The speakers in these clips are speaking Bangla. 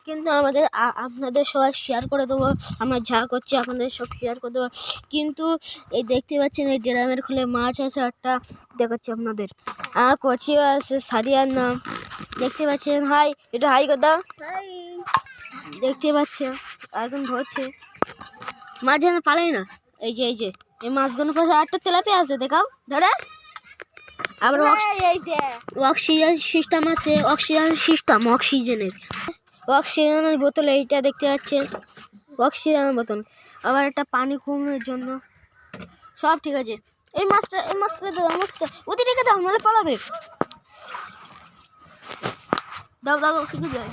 কিন্তু আমাদের আপনাদের সবাই শেয়ার করে দেবো, আমরা যা করছি আপনাদের সব শেয়ার করে দেবো। কিন্তু এই দেখতে পাচ্ছেন এই ড্রামের খুলে মাছ আছে একটা, দেখাচ্ছি আপনাদের। কচিও আছে, সাদিয়ার নাম দেখতে পাচ্ছেন। হাই, এটা হাই কথা দেখতে পাচ্ছে, একদম ধরছে মাছ যেন পালাই না। এই যে এই মাছগুলো পাশে একটা তেলাপিয়া আছে, দেখাও ধরে। আবার অক্সিজেন সিস্টেম আছে, অক্সিজেনের বোতল এইটা দেখতে পাচ্ছেন, অক্সিজেনের বোতল। আবার একটা পানি কমানোর জন্য সব ঠিক আছে। এই মাছটা ওদি রেখে দাও, নাহলে পালাবে। দাও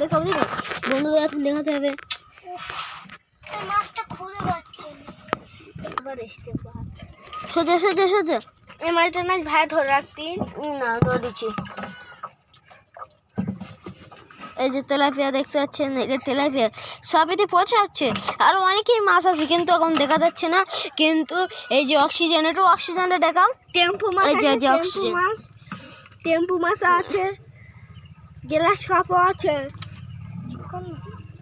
দেখাও বন্ধুদের এখন দেখাতে হবে। মাছটা খুঁজে পাচ্ছি সোজা এই মাছটা না ভাই ধরে রাখতি না, ধরেছি। এই যে তেলাপিয়া দেখতে পাচ্ছেন, এটা তেলাপিয়া সবইতে পচে যাচ্ছে। আরো অনেকেই মাছ আছে কিন্তু এখন দেখা যাচ্ছে না। কিন্তু এই যে অক্সিজেন, একটু অক্সিজেনটা দেখাও। টেম্পু মাছ, এই যে অক্সিজেন, টেম্পু মাছ আছে, গ্লাস কাপও আছে।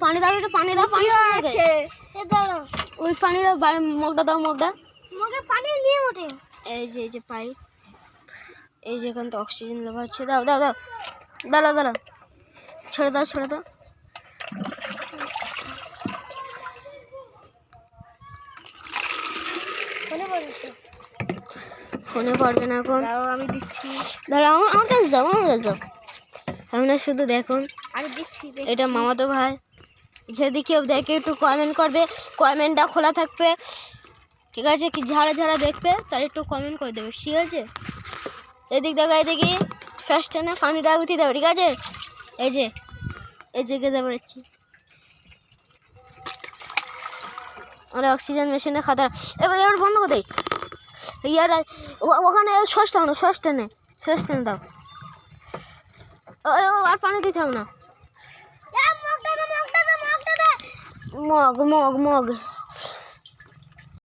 পানি দাও, একটু পানি দাও, পানি আছে ওই পানিটা মগটা দাও, মগটা মগে পানি নিয়ে ওঠে। এই যে পাইপ, এই যে এখান থেকে অক্সিজেন দেওয়া হচ্ছে। দাও দাঁড়া ছেড়ে দাও। ফোনে পারবে না এখন, আমি দিচ্ছি। দাঁড়াও, আমার কাছে যাও। আপনারা শুধু দেখুন, আমি দিচ্ছি। এটা মামাতো ভাই। যদি কেউ দেখে একটু কমেন্ট করবে, কমেন্টটা খোলা থাকবে, ঠিক আছে? কি ঝাড়া দেখবে তার একটু কমেন্ট করে দেবে, ঠিক আছে? এদিক দেখো, এদিকে ফার্স্ট না পানিটা উঠে দেবে, ঠিক আছে? এই যে গেঁদে পড়েছি। আমরা অক্সিজেন মেশিনে খাতা এবার বন্ধ করে দেয়। ইয়ার ওখানে সস্টেনে দাও। আর পানি দিতে হবে না। মগ